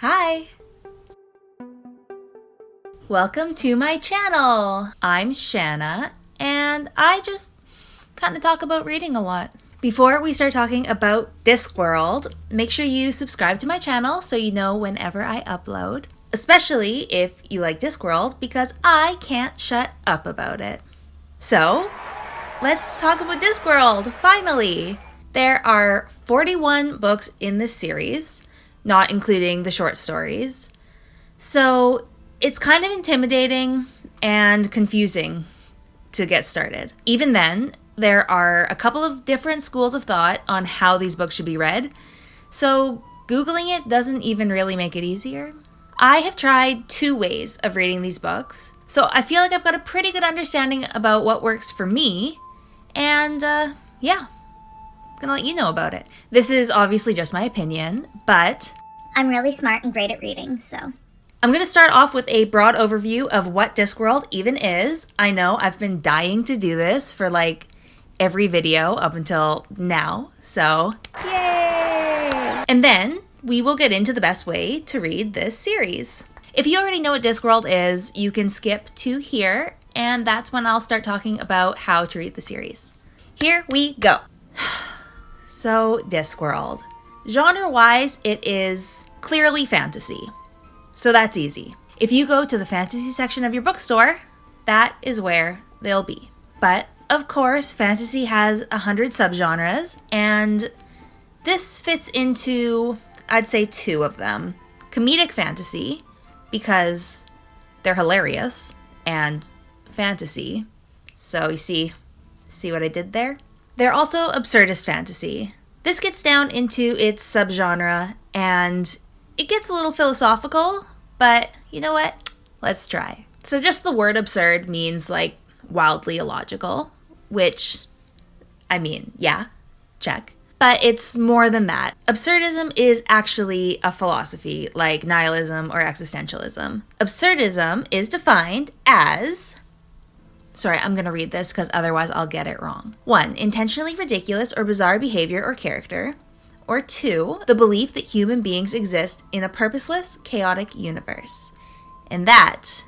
Hi! Welcome to my channel! I'm Shanna, and I just kind of talk about reading a lot. Before we start talking about Discworld, make sure you subscribe to my channel so you know whenever I upload. Especially if you like Discworld, because I can't shut up about it. So, let's talk about Discworld, finally! There are 41 books in this series, not including the short stories. So, it's kind of intimidating and confusing to get started. Even then, there are a couple of different schools of thought on how these books should be read, so Googling it doesn't even really make it easier. I have tried 2 ways of reading these books, so I feel like I've got a pretty good understanding about what works for me, and yeah, I'm gonna let you know about it. This is obviously just my opinion, but I'm really smart and great at reading, so I'm going to start off with a broad overview of what Discworld even is. I know I've been dying to do this for like every video up until now, so yay! And then we will get into the best way to read this series. If you already know what Discworld is, you can skip to here, and that's when I'll start talking about how to read the series. Here we go. So, Discworld. Genre-wise, it is clearly fantasy. So that's easy. If you go to the fantasy section of your bookstore, that is where they'll be. But, of course, fantasy has 100 subgenres, and this fits into, I'd say, 2 of them. Comedic fantasy, because they're hilarious, and fantasy. So you see what I did there? They're also absurdist fantasy. This gets down into its subgenre, and it gets a little philosophical, but you know what? Let's try. So just the word absurd means like wildly illogical, which, I mean, yeah, check. But it's more than that. Absurdism is actually a philosophy like nihilism or existentialism. Absurdism is defined as... Sorry, I'm going to read this because otherwise I'll get it wrong. 1. Intentionally ridiculous or bizarre behavior or character. Or 2. The belief that human beings exist in a purposeless, chaotic universe. And that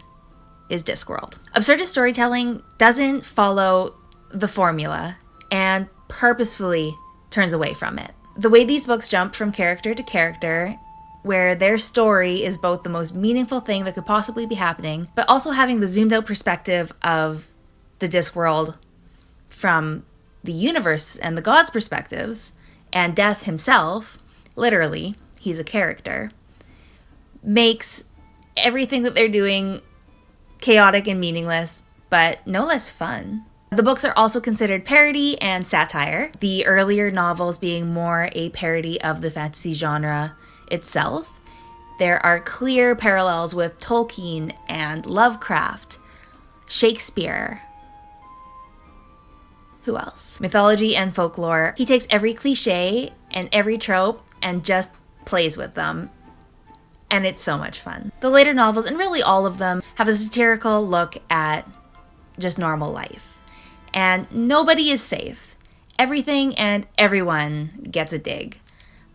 is Discworld. Absurdist storytelling doesn't follow the formula and purposefully turns away from it. The way these books jump from character to character, where their story is both the most meaningful thing that could possibly be happening, but also having the zoomed out perspective of the Discworld from the universe and the gods' perspectives, and Death himself, literally, he's a character, makes everything that they're doing chaotic and meaningless, but no less fun. The books are also considered parody and satire, the earlier novels being more a parody of the fantasy genre itself. There are clear parallels with Tolkien and Lovecraft, Shakespeare. Who else? Mythology and folklore. He takes every cliche and every trope and just plays with them. And it's so much fun. The later novels, and really all of them, have a satirical look at just normal life. And nobody is safe. Everything and everyone gets a dig.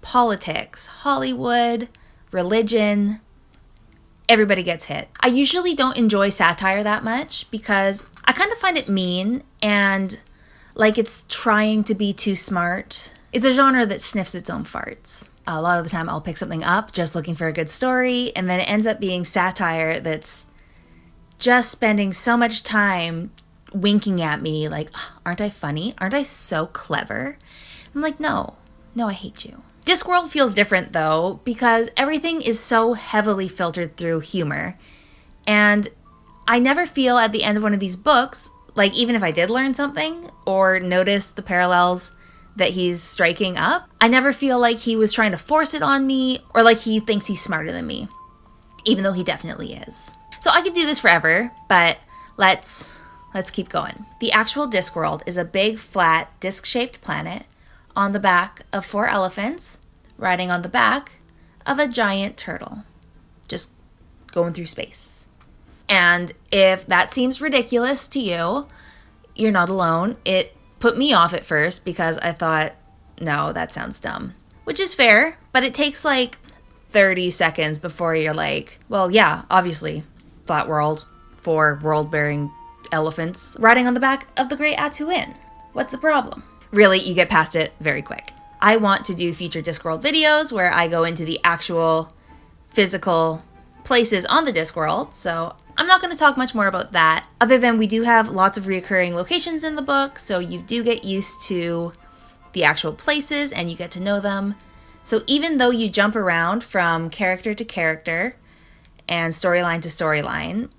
Politics, Hollywood, religion, everybody gets hit. I usually don't enjoy satire that much because I kind of find it mean and like it's trying to be too smart. It's a genre that sniffs its own farts. A lot of the time I'll pick something up just looking for a good story, and then it ends up being satire that's just spending so much time winking at me like, aren't I funny? Aren't I so clever? I'm like, no, I hate you. Discworld feels different though, because everything is so heavily filtered through humor. And I never feel at the end of one of these books, like even if I did learn something or notice the parallels that he's striking up, I never feel like he was trying to force it on me or like he thinks he's smarter than me, even though he definitely is. So I could do this forever, but let's keep going. The actual Discworld is a big, flat, disc-shaped planet on the back of 4 elephants, riding on the back of a giant turtle, just going through space. And if that seems ridiculous to you, you're not alone. It put me off at first because I thought, no, that sounds dumb. Which is fair, but it takes like 30 seconds before you're like, well, yeah, obviously, flat world for world-bearing elephants riding on the back of the Great Atuin. What's the problem? Really, you get past it very quick. I want to do future Discworld videos where I go into the actual physical places on the Discworld, so I'm not going to talk much more about that, other than we do have lots of reoccurring locations in the book, so you do get used to the actual places and you get to know them. So even though you jump around from character to character and storyline to storyline,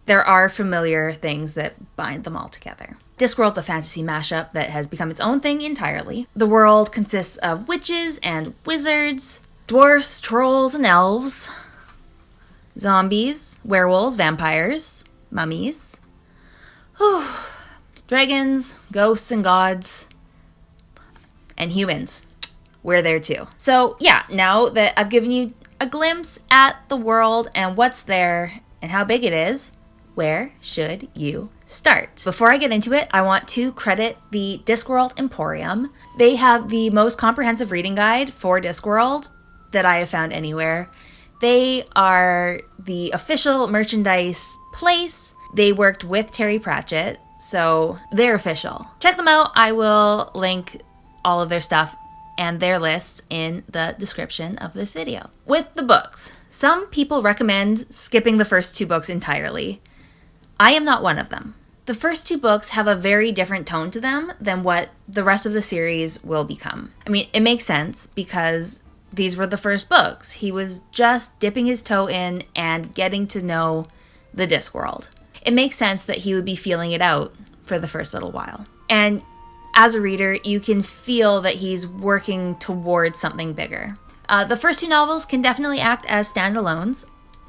there are familiar things that bind them all together. Discworld's a fantasy mashup that has become its own thing entirely. The world consists of witches and wizards, dwarfs, trolls, and elves, zombies, werewolves, vampires, mummies, dragons, ghosts, and gods, and humans. We're there too. So yeah, now that I've given you a glimpse at the world and what's there and how big it is, where should you start? Before I get into it, I want to credit the Discworld Emporium. They have the most comprehensive reading guide for Discworld that I have found anywhere. They are the official merchandise place. They worked with Terry Pratchett, so they're official. Check them out. I will link all of their stuff and their lists in the description of this video. With the books, some people recommend skipping the first 2 books entirely. I am not one of them. The first 2 books have a very different tone to them than what the rest of the series will become. I mean, it makes sense because these were the first books. He was just dipping his toe in and getting to know the Discworld. It makes sense that he would be feeling it out for the first little while. And as a reader, you can feel that he's working towards something bigger. The first 2 novels can definitely act as standalones,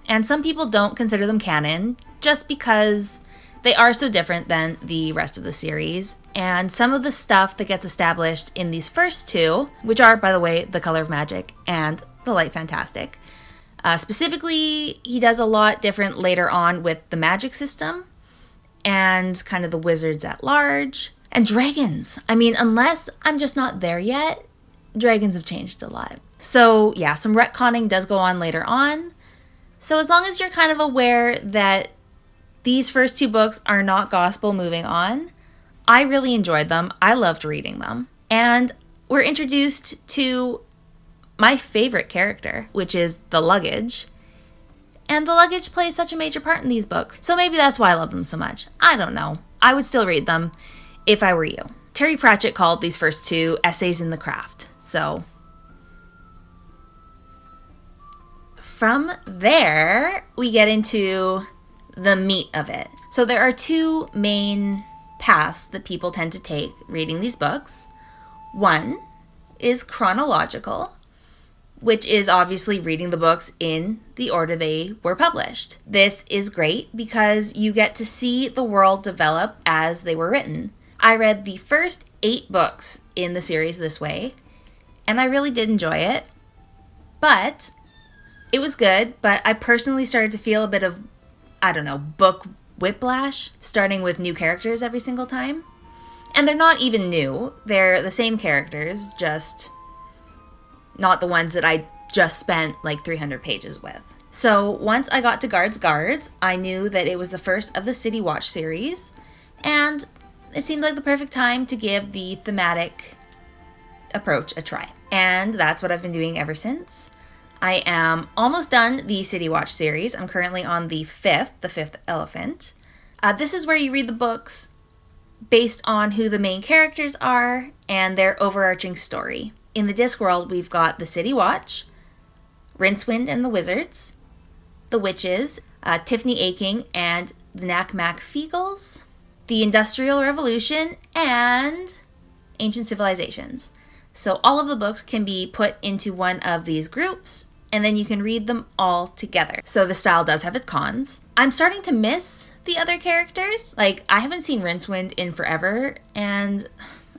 and some people don't consider them canon just because they are so different than the rest of the series. And some of the stuff that gets established in these first 2, which are, by the way, The Color of Magic and The Light Fantastic. Specifically, he does a lot different later on with the magic system and kind of the wizards at large. And dragons. I mean, unless I'm just not there yet, dragons have changed a lot. So yeah, some retconning does go on later on. So as long as you're kind of aware that these first 2 books are not gospel moving on, I really enjoyed them. I loved reading them. And we're introduced to my favorite character, which is the luggage. And the luggage plays such a major part in these books. So maybe that's why I love them so much. I don't know. I would still read them if I were you. Terry Pratchett called these first 2 essays in the craft. So from there, we get into the meat of it. So there are 2 main paths that people tend to take reading these books. One is chronological, which is obviously reading the books in the order they were published. This is great because you get to see the world develop as they were written. I read the first 8 books in the series this way, and I really did enjoy it. But it was good, but I personally started to feel a bit of, book whiplash, starting with new characters every single time. And they're not even new. They're the same characters, just not the ones that I just spent like 300 pages with. So once I got to Guards, I knew that it was the first of the City Watch series, and it seemed like the perfect time to give the thematic approach a try. And that's what I've been doing ever since. I am almost done the City Watch series. I'm currently on the fifth elephant. This is where you read the books based on who the main characters are and their overarching story. In the Discworld, we've got the City Watch, Rincewind and the Wizards, the Witches, Tiffany Aching and the Knack-Mack Feagles, the Industrial Revolution, and Ancient Civilizations. So all of the books can be put into one of these groups, and then you can read them all together. So the style does have its cons. I'm starting to miss the other characters. Like, I haven't seen Rincewind in forever, and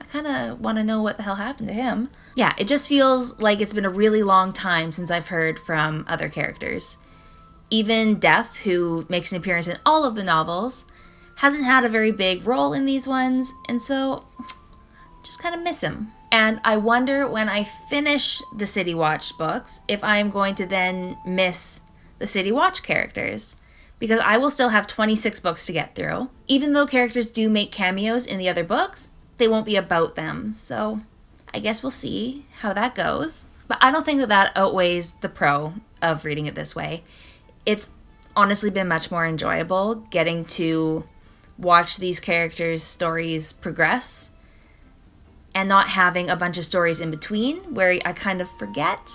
I kind of want to know what the hell happened to him. Yeah, it just feels like it's been a really long time since I've heard from other characters. Even Death, who makes an appearance in all of the novels, hasn't had a very big role in these ones, and so just kind of miss him. And I wonder when I finish the City Watch books if I'm going to then miss the City Watch characters, because I will still have 26 books to get through. Even though characters do make cameos in the other books, they won't be about them. So I guess we'll see how that goes. But I don't think that that outweighs the pro of reading it this way. It's honestly been much more enjoyable getting to watch these characters' stories progress and not having a bunch of stories in between where I kind of forget.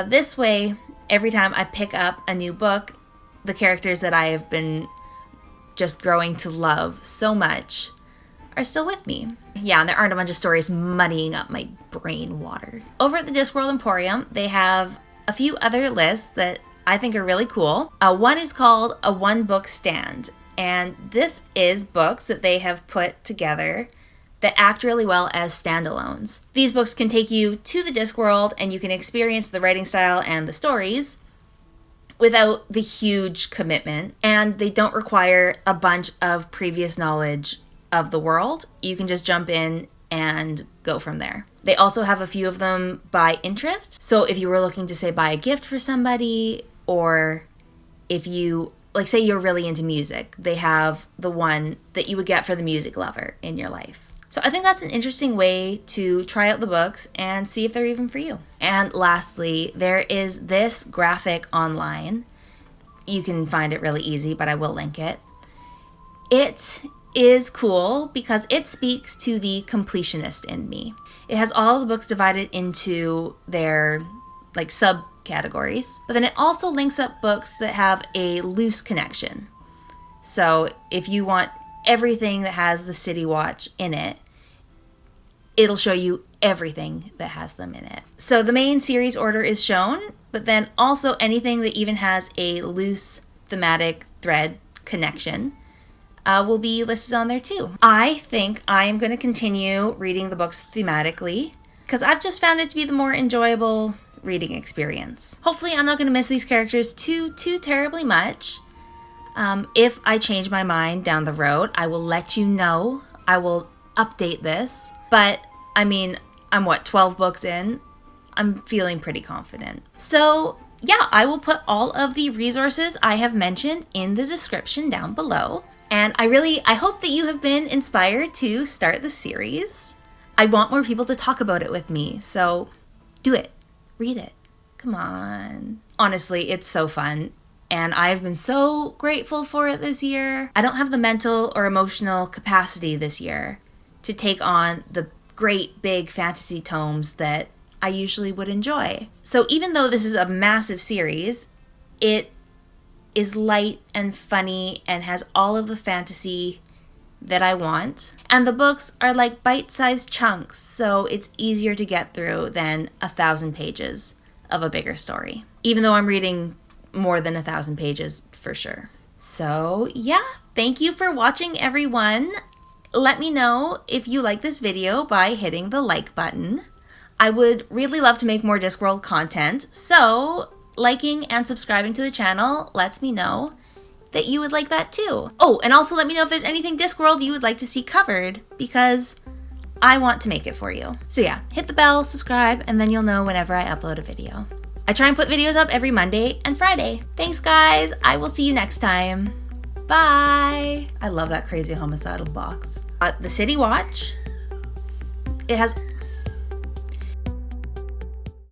This way, every time I pick up a new book, the characters that I have been just growing to love so much are still with me. Yeah, and there aren't a bunch of stories muddying up my brain water. Over at the Discworld Emporium, they have a few other lists that I think are really cool. One is called a one book stand, and this is books that they have put together that act really well as standalones. These books can take you to the Discworld and you can experience the writing style and the stories without the huge commitment, and they don't require a bunch of previous knowledge of the world. You can just jump in and go from there. They also have a few of them by interest. So if you were looking to, say, buy a gift for somebody, or if you, like, say you're really into music, they have the one that you would get for the music lover in your life. So I think that's an interesting way to try out the books and see if they're even for you. And lastly, there is this graphic online. You can find it really easy, but I will link it. It is cool because it speaks to the completionist in me. It has all the books divided into their like subcategories, but then it also links up books that have a loose connection. So if you want everything that has the City Watch in it, it'll show you everything that has them in it. So the main series order is shown, but then also anything that even has a loose thematic thread connection will be listed on there too. I think I am going to continue reading the books thematically because I've just found it to be the more enjoyable reading experience. Hopefully I'm not going to miss these characters too terribly much. If I change my mind down the road, I will let you know. I will update this. But, I mean, I'm 12 books in? I'm feeling pretty confident. So, yeah, I will put all of the resources I have mentioned in the description down below. And I hope that you have been inspired to start the series. I want more people to talk about it with me, so do it. Read it. Come on. Honestly, it's so fun. And I've been so grateful for it this year. I don't have the mental or emotional capacity this year to take on the great big fantasy tomes that I usually would enjoy. So even though this is a massive series, it is light and funny and has all of the fantasy that I want. And the books are like bite-sized chunks, so it's easier to get through than 1,000 pages of a bigger story. Even though I'm reading more than 1,000 pages for sure. So yeah, thank you for watching, everyone. Let me know if you like this video by hitting the like button. I would really love to make more Discworld content, so liking and subscribing to the channel lets me know that you would like that too. Oh, and also let me know if there's anything Discworld you would like to see covered, because I want to make it for you. So yeah, hit the bell, subscribe, and then you'll know whenever I upload a video. I try and put videos up every Monday and Friday. Thanks guys, I will see you next time. Bye! I love that crazy homicidal box. The City Watch, it has